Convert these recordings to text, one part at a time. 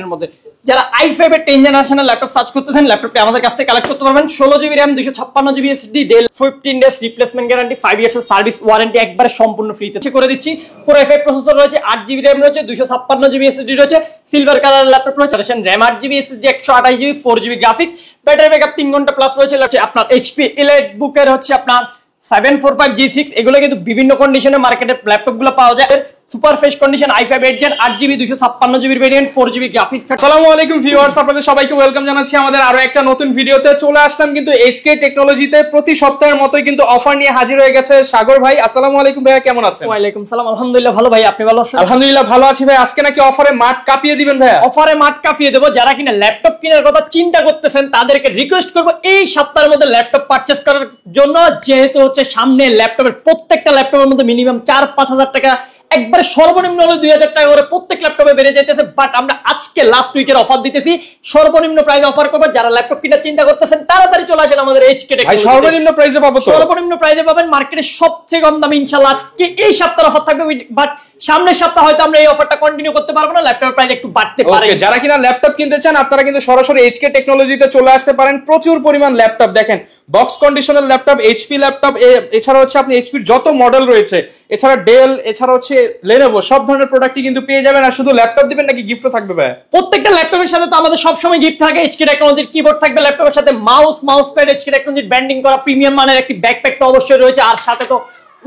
মধ্যে যারা i5 এর 10 জেনারেশনের ল্যাপটপ সার্চ করতেছেন ল্যাপটপটি আমাদের কাছ থেকে কালেক্ট করতে পারবেন 16GB RAM 256GB SSD Dell 15 days replacement guarantee 5 years এর সার্ভিস ওয়ারেন্টি একবারে সম্পূর্ণ ফ্রিতে করে দিচ্ছি। Core i5 প্রসেসর রয়েছে 8GB RAM রয়েছে 256GB SSD রয়েছে সিলভার কালার ল্যাপটপ রয়েছে RAM 8GB SSD 128GB 4GB graphics battery backup 3 ঘন্টা প্লাস রয়েছে আপনার HP EliteBook এর হচ্ছে আপনার 745G6 এগুলো কিন্তু বিভিন্ন কন্ডিশনে মার্কেটে ল্যাপটপগুলো পাওয়া যায়। Super fresh condition i5 8 Gen 8GB 256GB variant 4GB graphics card. আসসালামু আলাইকুম ভিউয়ার্স, আপনাদের সবাইকে ওয়েলকাম জানাচ্ছি আমাদের আরো একটা নতুন ভিডিওতে। চলে আসলাম কিন্তু HK টেকনোলজিতে প্রতি সপ্তাহের মতই কিন্তু অফার নিয়ে হাজির হয়ে গেছে সাগর ভাই। আসসালামু আলাইকুম ভাইয়া, কেমন আছেন? ওয়া আলাইকুম সালাম, আলহামদুলিল্লাহ ভালো ভাই, আপনি ভালো আছেন? আলহামদুলিল্লাহ ভালো আছি ভাই। আজকে নাকি অফারে মাঠ কাঁপিয়ে দিবেন ভাইয়া? অফারে মাঠ কাঁপিয়ে দেব। যারা কিনা ল্যাপটপ কেনার কথা চিন্তা করতেছেন তাদেরকে রিকোয়েস্ট করব এই সপ্তাহের মধ্যে ল্যাপটপ পারচেজ করার জন্য, যেহেতু হচ্ছে সামনে ল্যাপটপের প্রত্যেকটা ল্যাপটপের মধ্যে মিনিমাম 4-5 হাজার টাকা একবারে সর্বনিম্ন হলো 2000 টাকা করে প্রত্যেক ল্যাপটপে বেড়ে যাইতেছে। বাট আমরা আজকে লাস্ট উইকের অফার দিতেছি, সর্বনিম্ন প্রাইসে অফার করব। যারা ল্যাপটপ কেনার চিন্তা করতেছেন তাড়াতাড়ি চলে আসেন আমাদের HK টেকনোলজি। সর্বনিম্ন প্রাইসে পাবো তো? সর্বনিম্ন প্রাইসে পাবেন, মার্কেটে সবচেয়ে কম দামে ইনশাআল্লাহ আজকে এই সপ্তাহের অফার থাকবে। বাট সামনের সপ্তাহ হয়তো আমরা এই অফারটা কন্টিনিউ করতে পারবো না, ল্যাপটপের প্রাইস একটু বাড়তে পারে। ওকে, যারা কিনা ল্যাপটপ কিনতে চান আপনারা কিন্তু সরাসরি HK টেকনোলজিতে চলে আসতে পারেন। প্রচুর পরিমাণ ল্যাপটপ দেখেন, box conditional laptop, HP laptop, এছাড়া হচ্ছে আপনি HP এর যত মডেল রয়েছে, এছাড়া ডেল, এছাড়া হচ্ছে Lenovo, সব ধরনের প্রোডাক্টই কিন্তু পেয়ে যাবেন। আর শুধু ল্যাপটপ দিবেন নাকি গিফটও থাকবে ভাই? প্রত্যেকটা ল্যাপটপের সাথে তো আমাদের সব সময় গিফট থাকে। HK টেকনোলজির কিবোর্ড থাকবে, ল্যাপটপের সাথে মাউস প্যাড, HK টেকনোলজির ব্র্যান্ডিং করা প্রিমিয়াম মানের একটি ব্যাকপ্যাক তো অবশ্যই রয়েছে। আর সাথে তো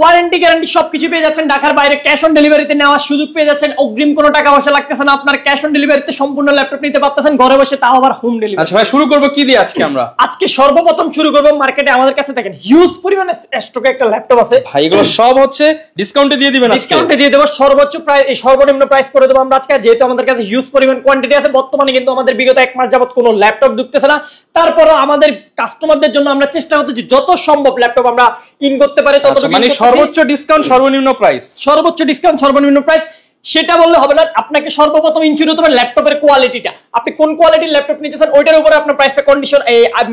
ওয়ারেন্টি গ্যারান্টি সবকিছু পেয়ে যাচ্ছেন। ঢাকার বাইরে ক্যাশ অন ডেলিভারিতে নেওয়ার সুযোগ পেয়ে যাচ্ছেন। অগ্রিম কোনো টাকা পয়সা লাগতেছে না, আপনার ক্যাশ অন ডেলিভারিতে সম্পূর্ণ ল্যাপটপ নিতে পারতেছেন ঘরে বসে, তাও আবার হোম ডেলিভারি। আচ্ছা ভাই, শুরু করব কি দিয়ে আজকে আমরা? আজকে সর্বপ্রথম শুরু করব, মার্কেটে আমাদের কাছে দেখেন হিউজ পরিমাণে স্টকে একটা ল্যাপটপ আছে ভাই। এগুলো সব হচ্ছে ডিসকাউন্টে দিয়ে দিবেন? ডিসকাউন্টে দিয়ে দেব, সর্বোচ্চ প্রাইস এই সর্বনিম্ন প্রাইস করে দেব আমরা আজকে, যেহেতু আমাদের কাছে হিউজ পরিমাণ কোয়ান্টিটি আছে। বর্তমানে কিন্তু আমাদের বিগত 1 মাস যাবত কোনো ল্যাপটপ ঢুকতেছে না, তারপরও আমাদের কাস্টমারদের জন্য আমরা চেষ্টা করতেছি যত সম্ভব ল্যাপটপ আমরা ইন করতে পারি ততটুকু। মানে সর্বোচ্চ ডিসকাউন্ট সর্বনিম্ন প্রাইস? সর্বোচ্চ ডিসকাউন্ট সর্বনিম্ন প্রাইস সেটা বললে হবে না, আপনাকে সর্বপ্রথম ইনশিওর হতে হবে ল্যাপটপের কোয়ালিটিটা। আপনি কোন কোয়ালিটির ল্যাপটপ নিতেছেন ওইটার উপরে আপনার প্রাইসটা কন্ডিশন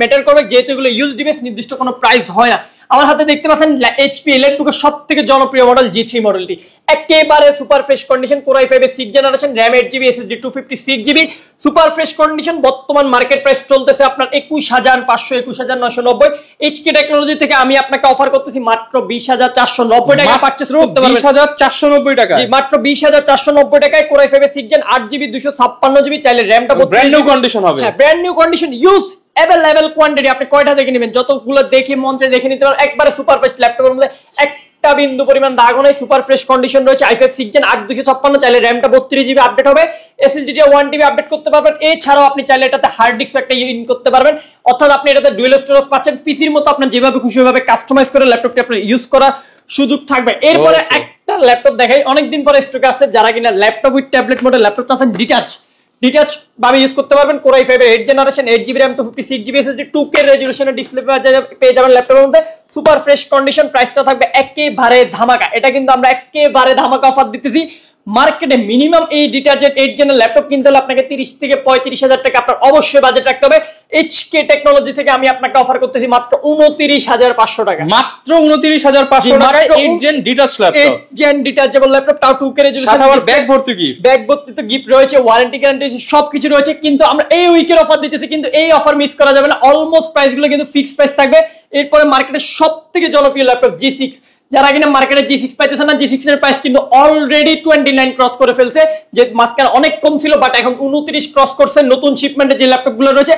ম্যাটার করবে, যেহেতু এগুলো ইউজ ডিভাইস নির্দিষ্ট কোনো প্রাইস হয় না। আমার হাতে দেখতে পাচ্ছেন HP EliteBook এর সবথেকে জনপ্রিয় মডেল G3 মডেলটি, একেবারে super fresh condition. Core i5 এর 6 generation, RAM 8GB SSD 256GB, super fresh condition. বর্তমান মার্কেট প্রাইস চলতেছে আপনার 21500, 21990। HK টেকনোলজি থেকে আমি আপনাকে অফার করতেছি মাত্র 20490 টাকা পারচেজ করতে পারবেন। 20490 টাকা? জি, মাত্র 20490 টাকায় Core i5 এর 6 Gen 8GB 256GB, চাইলে RAM-টা ব্র্যান্ড নিউ কন্ডিশন হবে। হ্যাঁ, brand new condition, use available quantity. আপনি কয়টা দেখে নেবেন, যতগুলো দেখে মন চায় দেখে নিতে পারেন। একবারে সুপার ফ্রেশ ল্যাপটপের মধ্যে একটা বিন্দু পরিমাণ দাগ নেই, সুপার ফ্রেশ কন্ডিশন রয়েছে। i5 6 Gen 8 256, চাইলে RAM-টা 32GB আপডেট হবে, SSD-টা 1TB আপডেট করতে পারবেন। এছাড়াও আপনি চাইলে এটাতে হার্ড ডিস্ক একটা ইন করতে পারবেন, অর্থাৎ আপনি এটাতে ডুয়াল স্টোরেজ পাচ্ছেন। পিসির মতো আপনার যেভাবে খুশি ভাবে কাস্টমাইজ করে ল্যাপটপটি আপনি ইউজ করার সুযোগ থাকবে। এরপরে একটা ল্যাপটপ দেখাই, অনেকদিন পরে স্টকে আসছে। যারা কিনা laptop with tablet model laptop চাচ্ছেন ডিটাচ ভাবে ইউজ করতে পারবেন, Core i5 এর 8 generation 8GB RAM 256GB SSD 2K রেজোলিউশনের ডিসপ্লে পেয়ে যাবেন ল্যাপটপের মধ্যে, সুপার ফ্রেশ কন্ডিশন। প্রাইসটা থাকবে একেবারে ধামাকা। এটা কিন্তু আমরা একেবারে ধামাকা অফার দিতেছি। মার্কেটে মিনিমাম এই ডিটাচেন্ট 8 জেনের ল্যাপটপ কিনতে হলে আপনাকে 30 থেকে 35 হাজার টাকা আপনার অবশ্যই বাজেট রাখতে হবে। HK টেকনোলজি থেকে আমি আপনাকে অফার করতেছি মাত্র 29500 টাকা। মাত্র 29500 টাকায় 8 gen detach laptop, 8 gen detachable laptop, তাও 2K রেজোলিউশন, সাথে আবার ব্যাগ ভর্তি গিফট। ব্যাগ ভর্তি তো গিফট রয়েছে, ওয়ারেন্টি গ্যারান্টি সবকিছু রয়েছে। কিন্তু আমরা এই উইকের অফার দিতেছি, কিন্তু এই অফার মিস করা যাবে না। অলমোস্ট প্রাইসগুলো কিন্তু ফিক্সড প্রাইস থাকবে। এরপরে মার্কেটের সবথেকে জনপ্রিয় ল্যাপটপ G6, যারা কিনা মার্কেটে G6 পাইতেছে না, G6 এর প্রাইস কিন্তু অলরেডি 29 ক্রস করে ফেলছে। যে মাঝখানে অনেক কম ছিল, বাট এখন 29 ক্রস করছে। নতুন শিপমেন্টের যে ল্যাপটপগুলো রয়েছে,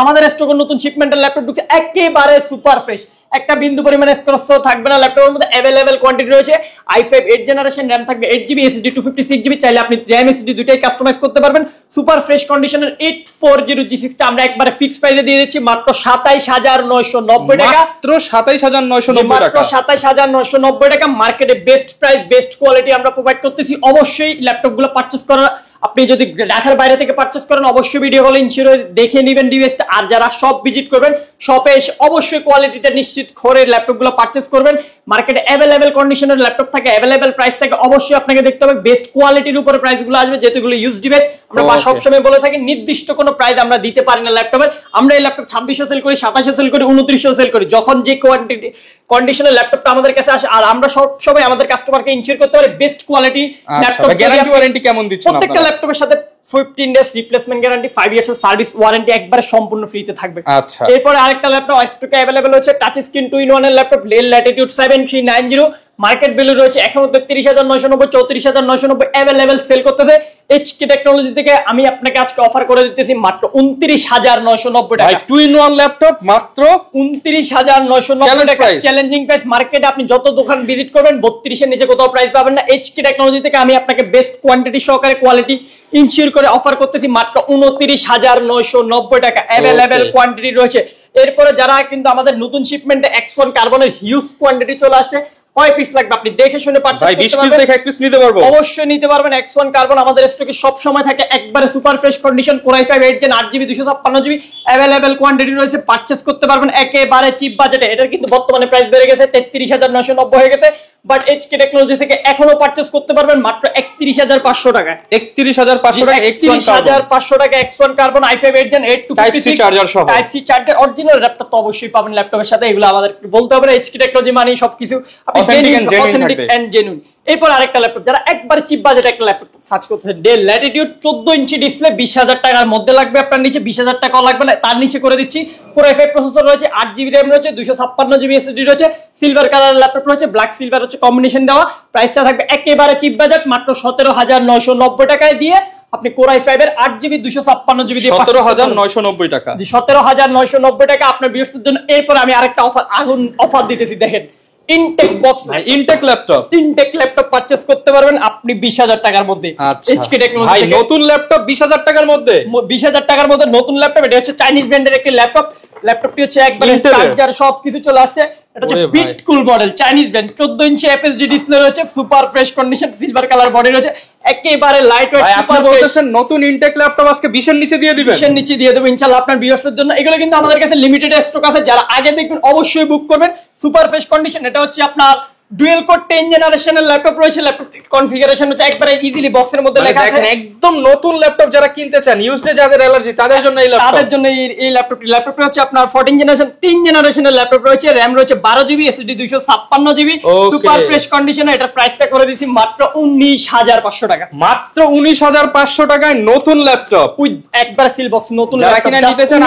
আমাদের স্টকে নতুন শিপমেন্টের ল্যাপটপ ঢুকছে, একেবারে সুপার ফ্রেশ, একটা বিন্দু পরিমাণে স্ক্র্যাচ থাকবে না। ল্যাপটপের মধ্যে অ্যাভেলেবল কোয়ান্টিটি রয়েছে। i5 8 জেনারেশন, RAM থাকবে 8GB SSD 256GB, চাইলে আপনি RAM SSD দুটাই কাস্টমাইজ করতে পারবেন। সুপার ফ্রেশ কন্ডিশনের 840G6 টা আমরা একবারে ফিক্সড প্রাইসে দিয়ে দিচ্ছি মাত্র 27990 টাকা। মাত্র 27990 টাকা, মাত্র 27990 টাকা। মার্কেটে বেস্ট প্রাইস, বেস্ট কোয়ালিটি আমরা প্রোভাইড করতেছি। অবশ্যই ল্যাপটপগুলো পারচেজ করার, আপনি যদি ঢাকার বাইরে থেকে পারচেজ করেন অবশ্যই ভিডিও কলে ইনশিওর দেখে নেবেন ডিভাইসটা। আর যারা শপ ভিজিট করবেন, শপে এসে অবশ্যই কোয়ালিটিটা নিশ্চিত করে ল্যাপটপগুলো পারচেজ করবেন। মার্কেটে অ্যাভেলেবল কন্ডিশনের ল্যাপটপ থাকে, অ্যাভেলেবল প্রাইস থাকে, অবশ্যই আপনাকে দেখতে হবে বেস্ট কোয়ালিটির উপরে প্রাইসগুলো আসবে, যেহেতু এগুলো ইউজ ডিভাইস। আমরা সবসময় বলে থাকি নির্দিষ্ট কোনো প্রাইস আমরা দিতে পারি না ল্যাপটপের। আমরা এই ল্যাপটপ 2600 সেল করি, 2700 সেল করি, 2900 সেল করি, যখন যে কোয়ান্টিটি কন্ডিশনের ল্যাপটপটা আমাদের কাছে আসে। আর আমরা সবসময় আমাদের কাস্টমারকে ইনশিওর করতে পারি best quality laptop. Guarantee warranty কেমন দিচ্ছেন? প্রত্যেকটা ল্যাপটপের সাথে 15 ডেজ রিপ্লেসমেন্ট গ্যারান্টি, 5 ইয়ার্স এর সার্ভিস ওয়ারেন্টি একবারে সম্পূর্ণ ফ্রিতে থাকবে। আচ্ছা, এরপরে আরেকটা ল্যাপটপ স্টকে अवेलेबल হচ্ছে টাচ স্ক্রিন 2-in-1 এর laptop del Latitude 7390, market value রয়েছে এখন 33990, 34990 अवेलेबल সেল করতেছে। এইচকে টেকনোলজি থেকে আমি আপনাকে আজকে অফার করে দিতেছি মাত্র 29990 টাকা। 2-in-1 ল্যাপটপ মাত্র 29990 টাকা, চ্যালেঞ্জিং প্রাইস। মার্কেটে আপনি যত দোকান ভিজিট করবেন 32 এর নিচে কোথাও প্রাইস পাবেন না। এইচকে টেকনোলজি থেকে আমি আপনাকে বেস্ট কোয়ান্টিটি সহকারে কোয়ালিটি ইনশিওর করে অফার করতেছি মাত্র 29990 টাকা, अवेलेबल কোয়ান্টিটি রয়েছে। এরপরে যারা কিন্তু আমাদের নতুন শিপমেন্টে X1 কার্বনের হিউজ কোয়ান্টিটি চলে আসছে, কয় পিস লাগবে আপনি দেখে শুনে পারচেজ করতে পারবেন। 20 পিস দেখে এক পিস নিতে পারবো, অবশ্যই নিতে পারবেন। X1 কার্বন আমাদের স্টকে সব সময় থাকে, একবারে super fresh condition, Core i5 8 Gen 8GB 256GB available quantity রয়েছে, পারচেজ করতে পারবেন একেবারে চিপ বাজেটে। এটার কিন্তু বর্তমানে প্রাইস বেড়ে গেছে, 33990 হয়ে গেছে, বাট এইচকে টেকনোলজি থেকে এখনো পারচেজ করতে পারবেন মাত্র 31500 টাকায়। 31500 টাকা, 31500 টাকা X1 carbon i5 8 Gen 8 type C charger সহ, type C charger original laptop তো অবশ্যই পাবেন ল্যাপটপের সাথে। এগুলো আমাদের বলতে হবে না, এইচকে টেকনোলজি মানে সবকিছু অথেন্টিক এন্ড জেনুইন। এরপর আরেকটা ল্যাপটপ, যারা একবার চিপ বাজেট একটা ল্যাপটপ সার্চ করতেছেন, ডেল ল্যাটিটিউড 14 ইঞ্চি ডিসপ্লে, 20000 টাকার মধ্যে লাগবে আপনার, নিচে 20000 টাকাও লাগবে না, তার নিচে করে দিচ্ছি। Core i5 প্রসেসর রয়েছে, 8GB RAM রয়েছে, 256GB SSD রয়েছে, সিলভার কালার ল্যাপটপ রয়েছে, ব্ল্যাক সিলভার হচ্ছে কম্বিনেশন দেওয়া। প্রাইসটা থাকবে একেবারে চিপ বাজেট মাত্র 17990 টাকায় দিয়ে আপনি Core i5 এর 8GB 256GB দিয়ে 17990 টাকা। জি 17990 টাকা আপনার ভিউয়ার্সদের জন্য। এরপর আমি আরেকটা অফার দিতেছি, দেখেন Intech box, Intech laptop purchase করতে পারবেন আপনি 20000 টাকার মধ্যে। এইচকে টেকনোলজি ভাই নতুন ল্যাপটপ 20000 টাকার মধ্যে, 20000 টাকার মধ্যে নতুন ল্যাপটপ। এটা হচ্ছে চাইনিজ ব্র্যান্ডের একটি ল্যাপটপ, ল্যাপটপটি হচ্ছে একবারে চার্জার সবকিছু চলে আসছে। এটা হচ্ছে বিটকুল মডেল, চাইনিজ ব্র্যান্ড, 14 ইঞ্চি এফএসডি ডিসপ্লে রয়েছে, super fresh condition, silver colour body রয়েছে, একেবারে লাইট ওয়েট। আপনি বলতেছেন নতুন ইনটেক ল্যাপটপ আজকে 20 এর নিচে দিয়ে দিবেন? 20 এর নিচে দিয়ে দেব ইনশাআল্লাহ আপনার ভিউয়ার্সদের জন্য। এগুলো কিন্তু আমাদের কাছে লিমিটেড স্টক আছে, যারা আগে দেখবেন অবশ্যই বুক করবেন। সুপার ফ্রেশ কন্ডিশন, এটা হচ্ছে আপনার ডুয়াল কোর 10 জেনারেশনের ল্যাপটপ রয়েছে। ল্যাপটপ কনফিগারেশন হচ্ছে একবারে ইজিলি বক্সের মধ্যে লেখা আছে। দেখেন একদম নতুন ল্যাপটপ যারা কিনতে চান, ইউজড যাদের অ্যালার্জি তাদের জন্য এই ল্যাপটপ, তাদের জন্য এই ল্যাপটপটি হচ্ছে আপনার 14 জেনারেশন 3 জেনারেশনের ল্যাপটপ রয়েছে, RAM রয়েছে 12GB, SSD 256GB, super fresh কন্ডিশনে। এটার প্রাইসটা করে দিয়েছি মাত্র 19500 টাকা। মাত্র 19500 টাকায় নতুন ল্যাপটপ উইথ একবার সিল বক্স নতুন ল্যাপটপ। যারা কিনা নিতে চান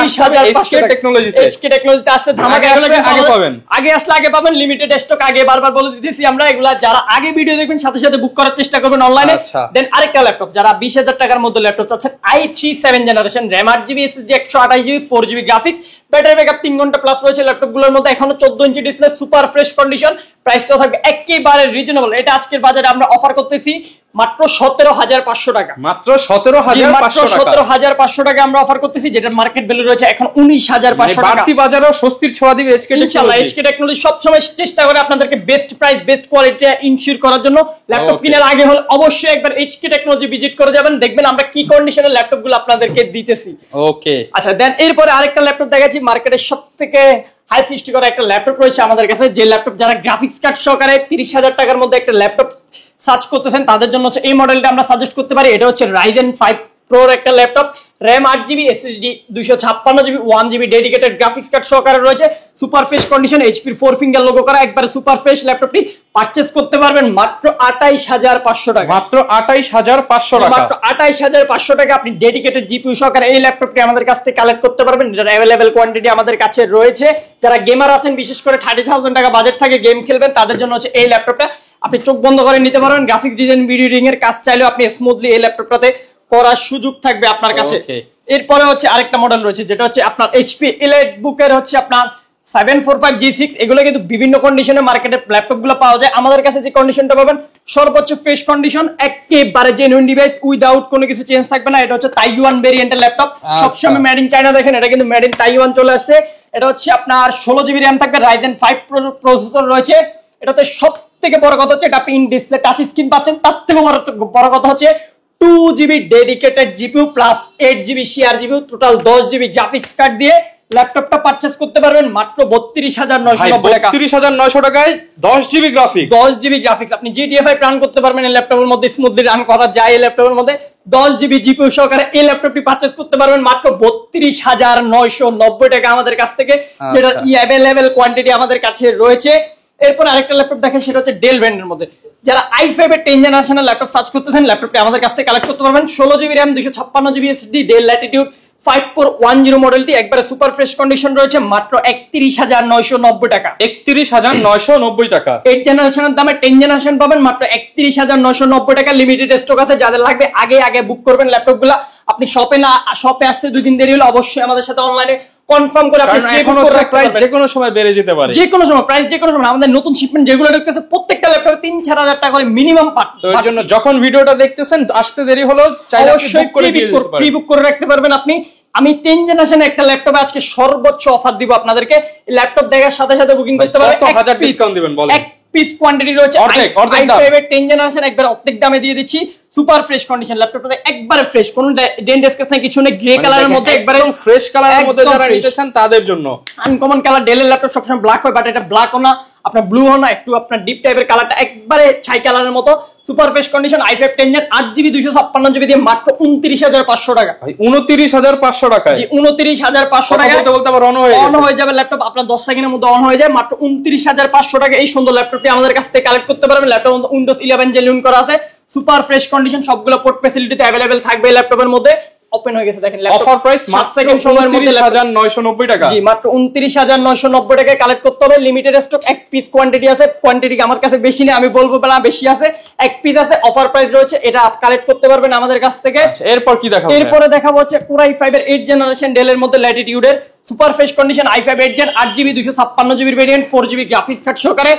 এইচকে টেকনোলজিতে, এইচকে টেকনোলজিতে আসলে ধামাকা আগে পাবেন, আগে আসলে আগে পাবেন। লিমিটেড স্টক, আগে বারবার বলে দিতেছি আমরা, এগুলা যারা আগে ভিডিও দেখবেন সাথে সাথে বুক করার চেষ্টা করবেন অনলাইনে। দেন আরেকটা ল্যাপটপ, যারা 20000 টাকার মধ্যে ল্যাপটপ চাচ্ছেন, i3 7 generation, RAM 8GB, SSD 128GB, 4GB graphics, battery backup 3 ঘন্টা প্লাস রয়েছে ল্যাপটপগুলোর মধ্যে। এখনো 14 inch display, super fresh condition, প্রাইসটা থাকবে একেবারে রিজনেবল। এটা আজকের বাজারে আমরা অফার করতেছি মাত্র 17500 টাকা, মাত্র 17500 টাকা আমরা অফার করতেছি, যেটা মার্কেট ভ্যালু রয়েছে এখন 19500 টাকা। বাড়তি বাজারেও স্বস্তির ছোঁয়া দিবে এইচকে টেকনোলজি। ইনশাআল্লাহ এইচকে টেকনোলজি সব সময় চেষ্টা করে আপনাদেরকে best price, best quality ensure করার জন্য। ল্যাপটপ কেনার আগে হলে অবশ্যই একবার এইচকে টেকনোলজি ভিজিট করে যাবেন, দেখবেন আমরা কি কন্ডিশনের ল্যাপটপগুলো আপনাদেরকে দিতেছি। ওকে, আচ্ছা দেন এরপরে আরেকটা ল্যাপটপ দেখাচ্ছি, মার্কেটের সবথেকে হাই সৃষ্টি করা একটা ল্যাপটপ রয়েছে আমাদের কাছে, যে ল্যাপটপ যারা গ্রাফিক্স কার্ড সহকারে 30000 টাকার মধ্যে একটা ল্যাপটপ সার্চ করতেছেন তাদের জন্য হচ্ছে এই মডেলটা আমরা সাজেস্ট করতে পারি। এটা হচ্ছে Ryzen 5 Pro একটা laptop, RAM 8GB, SSD 256GB, 1GB dedicated graphics card সহকারে রয়েছে, super fresh condition, HP 4 finger logo করা, একবারে সুপার ফ্রেশ। ল্যাপটপটি পারচেজ করতে পারবেন মাত্র 28500 টাকা, মাত্র 28500 টাকা, মাত্র 28500 টাকা আপনি ডেডিকেটেড জিপিইউ সহকারে এই ল্যাপটপটি আমাদের কাছ থেকে কালেক্ট করতে পারবেন। এটার अवेलेबल কোয়ান্টিটি আমাদের কাছে রয়েছে। যারা গেমার আছেন, বিশেষ করে 30000 টাকা বাজেট থাকে, গেম খেলবেন, তাদের জন্য হচ্ছে এই ল্যাপটপটা। আপনি চোখ বন্ধ করে নিতে পারবেন। গ্রাফিক্স ডিজাইন, ভিডিও এডিটিং এর কাজ চাইলেও আপনি স্মুথলি এই ল্যাপটপটাতে করার সুযোগ থাকবে আপনার কাছে। এরপরে হচ্ছে আরেকটা মডেল রয়েছে, যেটা হচ্ছে আপনার এইচপি EliteBook এর হচ্ছে আপনার 745G6। এগুলো কিন্তু বিভিন্ন কন্ডিশনে মার্কেটে ল্যাপটপগুলো পাওয়া যায়। আমাদের কাছে যে কন্ডিশনটা পাবেন সর্বোচ্চ ফ্রেশ কন্ডিশন, একেবারে জেনুইন ডিভাইস, উইদাউট কোনো কিছু চেঞ্জ থাকবে না। এটা হচ্ছে তাইওয়ান ভেরিয়েন্টের ল্যাপটপ, সবসময় মেড ইন চায়না। দেখেন এটা কিন্তু মেড ইন তাইওয়ান চলে আসছে। এটা হচ্ছে আপনার 16GB RAM থাকবে, Ryzen 5 প্রসেসর রয়েছে। এটাতে সব থেকে বড় কথা হচ্ছে এটা আপনি ইন ডিসপ্লে টাচ স্ক্রিন পাচ্ছেন। তার থেকে বড় কথা হচ্ছে 2GB dedicated GPU plus 8GB CRGB, total 10GB graphics card দিয়ে ল্যাপটপটা পারচেজ করতে পারবেন মাত্র 32990 টাকা। 32900 টাকায় 10GB গ্রাফিক্স, 10GB গ্রাফিক্স আপনি GTA 5 রান করতে পারবেন এই ল্যাপটপের মধ্যে, স্মুথলি রান করা যায় এই ল্যাপটপের মধ্যে। 10GB জিপিইউ সহকারে এই ল্যাপটপটি পারচেজ করতে পারবেন মাত্র 32990 টাকা আমাদের কাছ থেকে, যেটা अवेलेबल কোয়ান্টিটি আমাদের কাছে রয়েছে। এরপর আরেকটা ল্যাপটপ দেখেন, সেটা হচ্ছে ডেল ব্র্যান্ডের মধ্যে, যারা i5 এর 10 জেনারেশনের ল্যাপটপ সার্চ করতেছেন, ল্যাপটপটি আমাদের কাছ থেকে কালেক্ট করতে পারবেন। 16GB RAM 256GB SSD del Latitude 5410 মডেলটি একবারে সুপার ফ্রেশ কন্ডিশন রয়েছে মাত্র 31,990 টাকা। 31,990 টাকা। 8 জেনারেশনের দামে 10 জেনারেশন পাবেন মাত্র 31,990 টাকা। লিমিটেড স্টক আছে, যাদের লাগবে আগে বুক করবেন ল্যাপটপগুলো। আপনি শপে আসতে 2 দিন দেরি হলে অবশ্যই আমাদের সাথে অনলাইনে কনফার্ম করে আপনি প্রাইস যে কোনো সময় বেড়ে যেতে পারে, যে কোনো সময় প্রাইস যে কোনো সময়। আমাদের নতুন শিপমেন্ট যেগুলো ঢুকতেছে প্রত্যেকটা ল্যাপটপে 3-4 টাকা করে মিনিমাম পাট। তো এর জন্য যখন ভিডিওটা দেখতেছেন আসতে দেরি হলো চাইলে অবশ্যই ফ্রি বুক করে রাখতে পারবেন আপনি। আমি 10 জেনারেশন একটা ল্যাপটপে আজকে সর্বোচ্চ অফার দিব আপনাদেরকে। ল্যাপটপ দেখার সাথে সাথে বুকিং করতে পারবেন। 1000 ডিসকাউন্ট দিবেন বলেন। এক পিস কোয়ান্টিটি রয়েছে i5 এর 10 জেনারেশন একবার অর্ধেক দামে দিয়ে দিচ্ছি। সুপার ফ্রেশ কন্ডিশন ল্যাপটপটা একবারে ফ্রেশ, কোনো ডেন্ট স্কেচ নাই কিছু নেই। গ্রে কালারের মধ্যে একবারে ফ্রেশ কালারের মধ্যে যারা নিতে চান তাদের জন্য। আনকমন কালার, ডেলের ল্যাপটপ সবসময় ব্ল্যাক হয়, বাট এটা ব্ল্যাকও না, আপনার ব্লু ও না, একটু আপনার ডিপ টাইপের কালারটা একবারে ছাই কালারের মতো। Super fresh condition i5 10 gen 8GB 256GB দিয়ে মাত্র 29,500 টাকা। ভাই 29,500 টাকা? জি 29,500 টাকা। বলতে বলতে আবার অন হয়ে যাবে ল্যাপটপ, আপনার 10 সেকেন্ডের মধ্যে অন হয়ে যায়। মাত্র 29,500 টাকা এই সুন্দর ল্যাপটপটি আমাদের কাছ থেকে কালেক্ট করতে পারবেন। ল্যাপটপ উইন্ডোজ 11 জেনুইন করা আছে, সুপার ফ্রেশ কন্ডিশন, সবগুলো পোর্ট ফ্যাসিলিটিতে अवेलेबल থাকবে ল্যাপটপের মধ্যে। ওপেন হয়ে গেছে দেখেন ল্যাপটপ। অফার প্রাইস মাত্র সেকেন্ড সময়ের মধ্যে 29,990 টাকা। জি মাত্র 29,990 টাকায় কালেক্ট করতে হবে। লিমিটেড স্টক, এক পিস কোয়ান্টিটি আছে। কোয়ান্টিটি আমার কাছে বেশি নেই, আমি বলবো না বেশি আছে, এক পিস আছে। অফার প্রাইস রয়েছে, এটা কালেক্ট করতে পারবেন আমাদের কাছ থেকে। এরপর কি দেখাবো? এরপরে দেখাবো হচ্ছে Core i5 এর 8 জেনারেশন ডেলের মধ্যে ল্যাটিটিউডের super fresh condition i5 8 gen 8GB 256GB variant 4GB graphics card সহকারে।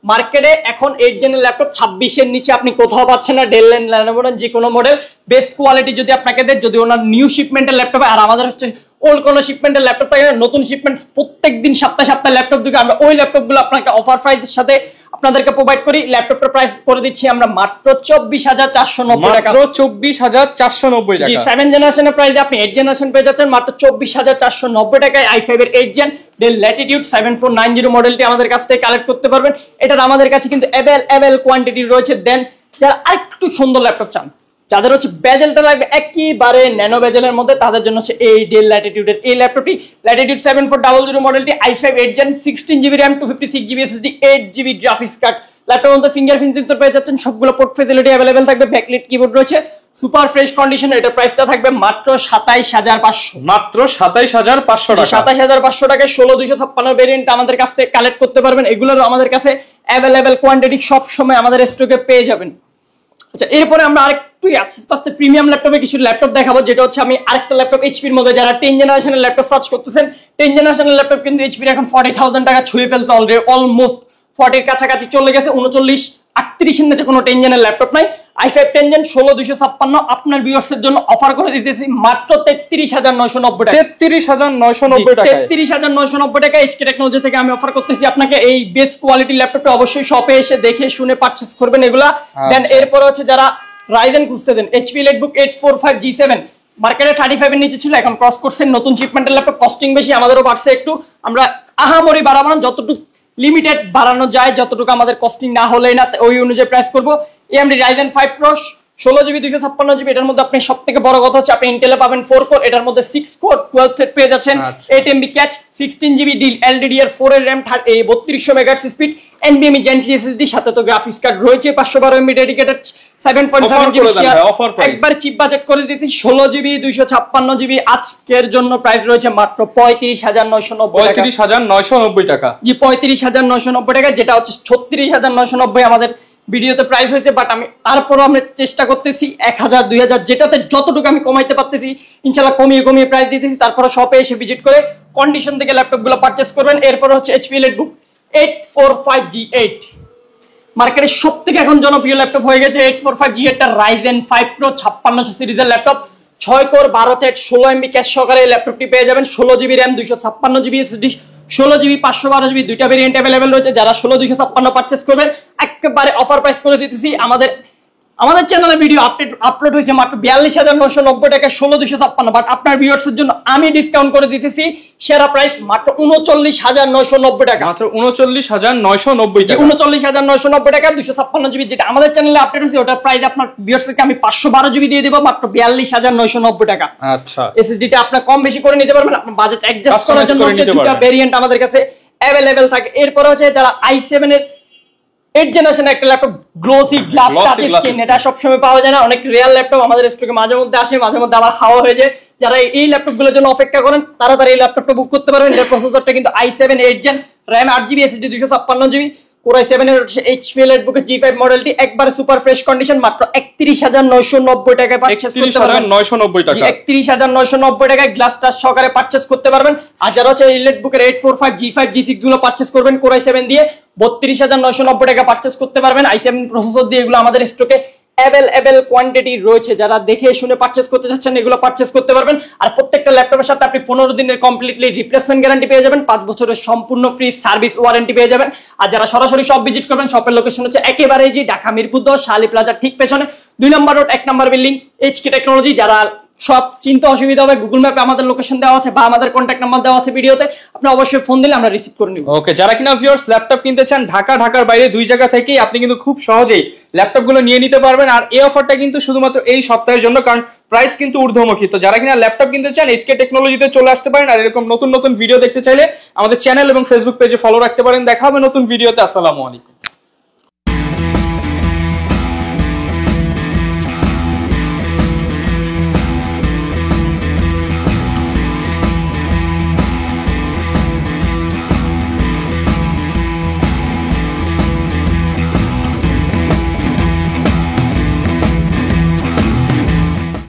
মার্কেটে এখন 8 জেনের ল্যাপটপ 26 এর নিচে আপনি কোথাও পাচ্ছেন না। ডেল লেনোভো যে কোনো মডেল বেস্ট কোয়ালিটি যদি আপনাকে দেয়, যদি ওনার নিউ শিপমেন্টের ল্যাপটপ, আর আমাদের হচ্ছে ওল্ড কোনো শিপমেন্টের ল্যাপটপ থাকে না, নতুন শিপমেন্ট প্রত্যেকদিন সপ্তাহে ল্যাপটপ দিকে আমরা ওই ল্যাপটপগুলো আপনাকে অফার প্রাইসের সাথে আপনাদেরকে প্রোভাইড করি। ল্যাপটপের প্রাইস করে দিচ্ছি আমরা মাত্র 24,490 টাকা। মাত্র 24,490 টাকা। জি 7 জেনারেশনের প্রাইসে আপনি 8 জেনারেশন পেয়ে যাচ্ছেন মাত্র 24,490 টাকায়। i5 এর 8 জেন ডেল ল্যাটিটিউড 7490 মডেলটি আমাদের কাছ থেকে কালেক্ট করতে পারবেন। এটার আমাদের কাছে কিন্তু অ্যাভেলেবল কোয়ান্টিটি রয়েছে। দেন যারা আরেকটু সুন্দর ল্যাপটপ চান, যাদের হচ্ছে বেজেলটা লাগবে একেবারে ন্যানো বেজেলের মধ্যে, তাদের জন্য হচ্ছে এই ডেল ল্যাটিটিউডের এই ল্যাপটপটি। ল্যাটিটিউড 7400 মডেলটি i5 8 gen 16GB RAM 256GB SSD 8GB graphics card. ল্যাপটপের মধ্যে ফিঙ্গারপ্রিন্ট সেন্সর পেয়ে যাচ্ছেন, সবগুলো পোর্ট ফ্যাসিলিটি अवेलेबल থাকবে। ব্যাকলাইট কিবোর্ড রয়েছে, সুপার ফ্রেশ কন্ডিশন। এটার প্রাইসটা থাকবে মাত্র 27,500। মাত্র 27,500 টাকা। 27,500 টাকায় 16256 ভেরিয়েন্ট আমাদের কাছ থেকে কালেক্ট করতে পারবেন। এগুলোরও আমাদের কাছে অ্যাভেলেবল কোয়ান্টিটি সব সময় আমাদের স্টকে পেয়ে যাবেন। আচ্ছা এরপরে আমরা আরেকটু আস্তে আস্তে প্রিমিয়াম ল্যাপটপে কিছু ল্যাপটপ দেখাবো, যেটা হচ্ছে আমি আরেকটা ল্যাপটপ এইচপির মধ্যে। যারা 10 জেনারেশনের ল্যাপটপ সার্চ করতেছেন, 10 জেনারেশনের ল্যাপটপ কিন্তু এইচপির এখন 40,000 টাকা ছুঁয়ে ফেলছে অলরেডি, অলমোস্ট 40 কাছাকাছি চলে গেছে। 39, 38 এর নিচে কোনো 10 জেনের ল্যাপটপ নাই। i5 10 জেন 16256 আপনার ভিউয়ার্সের জন্য অফার করে দিতেছি মাত্র 33,990 টাকা। 33,990 টাকা। 33,990 টাকা এইচকে টেকনোলজি থেকে আমি অফার করতেছি আপনাকে। এই বেস্ট কোয়ালিটি ল্যাপটপটা অবশ্যই শপে এসে দেখে শুনে পারচেজ করবেন এগুলা। দেন এরপর হচ্ছে যারা রাইজেন খুঁজতেছেন, HP Elecbook 845 G7 মার্কেটে 35 এর নিচে ছিল, এখন ক্রস করছেন। নতুন শিপমেন্টের ল্যাপটপ, কস্টিং বেশি, আমাদেরও বাড়ছে একটু। আমরা আহামরি বাড়াবো না, যতটুকু লিমিটেড বাড়ানো যায়, যতটুকু আমাদের কস্টিং না হলেই না, ওই অনুযায়ী প্রাইস করবো। AMD Ryzen 5 Pro 16GB 256GB। এটার মধ্যে আপনি সব থেকে বড় কথা হচ্ছে আপনি ইন্টেলে পাবেন 4 কোর, এটার মধ্যে 6 কোর 12 থ্রেড পেয়ে যাচ্ছেন। 8MB ক্যাচ, 16GB LDDR4 এর RAM, 3200 megahertz speed, NVMe Gen 3 SSD, সাথে তো গ্রাফিক্স কার্ড রয়েছে 512MB ডেডিকেটেড 7.7GB শেয়ার। একবার চিপ বাজেট করে দিয়েছি 16GB 256GB। আজকের জন্য প্রাইস রয়েছে মাত্র 35,990 টাকা। 35,990 টাকা। জি 35,990 টাকা, যেটা হচ্ছে 36,990 আমাদের ভিডিওতে প্রাইস হয়েছে। বাট আমি তারপরও আমরা চেষ্টা করতেছি 1000 2000 যেটাতে যতটুকু আমি কমাইতে পারতেছি ইনশাআল্লাহ কমিয়ে প্রাইস দিতেছি। তারপরে শপে এসে ভিজিট করে কন্ডিশন থেকে ল্যাপটপগুলো পারচেজ করবেন। এরপর হচ্ছে HP Elecbook 845G8 মার্কেটের সবথেকে এখন জনপ্রিয় ল্যাপটপ হয়ে গেছে 845G8 টা Ryzen 5 Pro 5600 সিরিজের laptop. 6 core 12 thread 16MB cash সহকারে এই ল্যাপটপটি পেয়ে যাবেন। 16GB RAM 256GB SSD 16GB 512GB দুইটা ভেরিয়েন্ট अवेलेबल রয়েছে। যারা 16256 পারচেজ করবেন একেবারে অফার প্রাইস করে দিতেছি। আমাদের চ্যানেলে ভিডিও আপলোড হয়েছে মাত্র 42,990 টাকা 16256, বাট আপনার ভিউয়ার্সের জন্য আমি ডিসকাউন্ট করে দিতেছি সেরা প্রাইস মাত্র 39,990 টাকা। মাত্র 39,990 টাকা। 39,990 টাকা 256GB, যেটা আমাদের চ্যানেলে আপডেট হয়েছে ওটার প্রাইস আপনার ভিউয়ার্সকে আমি 512GB দিয়ে দেব মাত্র 42,990 টাকা। আচ্ছা এসএসডিটা আপনি কম বেশি করে নিতে পারবেন, আপনার বাজেট অ্যাডজাস্ট করার জন্য হচ্ছে দুটো ভেরিয়েন্ট আমাদের কাছে अवेलेबल থাকে। এরপর হচ্ছে যারা i7 এর 8th জেনারেশন একটা laptop glossy glass touch screen, এটা সবসময় পাওয়া যায় না, অনেক রিয়েল ল্যাপটপ আমাদের স্টকে মাঝে মধ্যে আসে, মাঝে মধ্যে আবার হাওয়া হয়ে যায়। যারা এই ল্যাপটপগুলোর জন্য অপেক্ষা করেন তাড়াতাড়ি এই ল্যাপটপটা বুক করতে পারবেন। এর প্রসেসরটা কিন্তু i7 8 gen, RAM 8GB, SSD 256GB, Core i7 এর HP Elitebook G5 মডেলটি একবারে সুপার ফ্রেশ কন্ডিশন, মাত্র 31,990 টাকায় পারচেজ করতে পারবেন। 31,990 টাকা, 31,990 টাকায় গ্লাস টাচ সহকারে পারচেজ করতে পারবেন। আর যারা হচ্ছে Elitebook এর 845 G5 G6 গুলো পারচেজ করবেন Core i7 দিয়ে 32,990 টাকা পারচেজ করতে পারবেন। i7 প্রসেসর দিয়ে এগুলো আমাদের স্টকে অ্যাভেলেবল কোয়ান্টিটি রয়েছে, যারা দেখে শুনে পারচেজ করতে চাচ্ছেন এগুলো পারচেজ করতে পারবেন। আর প্রত্যেকটা ল্যাপটপের সাথে আপনি 15 দিনের কমপ্লিটলি রিপ্লেসমেন্ট গ্যারান্টি পেয়ে যাবেন, 5 বছরের সম্পূর্ণ ফ্রি সার্ভিস ওয়ারেন্টি পেয়ে যাবেন। আর যারা সরাসরি শপ ভিজিট করবেন, শপের লোকেশন হচ্ছে একেবারে জি ঢাকা মিরপুর 10 শালি প্লাজার ঠিক পেছনে 2 নম্বর রোড 1 নম্বর বিল্ডিং, HK টেকনোলজি। যারা সব চিন্তা অসুবিধা হবে, গুগল ম্যাপে আমাদের লোকেশন দেওয়া আছে বা আমাদের কন্ট্যাক্ট নাম্বার দেওয়া আছে ভিডিওতে, আপনি অবশ্যই ফোন দিলে আমরা রিসিভ করে নিব। ওকে, যারা কিনা ভিউয়ার্স ল্যাপটপ কিনতে চান ঢাকার বাইরে 2 জায়গা থেকেই আপনি কিন্তু খুব সহজেই ল্যাপটপগুলো নিয়ে নিতে পারবেন। আর এই অফারটা কিন্তু শুধুমাত্র এই সপ্তাহের জন্য, কারণ প্রাইস কিন্তু ঊর্ধ্বমুখী। তো যারা কিনা ল্যাপটপ কিনতে চান HK টেকনোলজিতে চলে আসতে পারেন। আর এরকম নতুন নতুন ভিডিও দেখতে চাইলে আমাদের চ্যানেল এবং ফেসবুক পেজে ফলো রাখতে পারেন। দেখা হবে নতুন ভিডিওতে। আসসালামু আলাইকুম।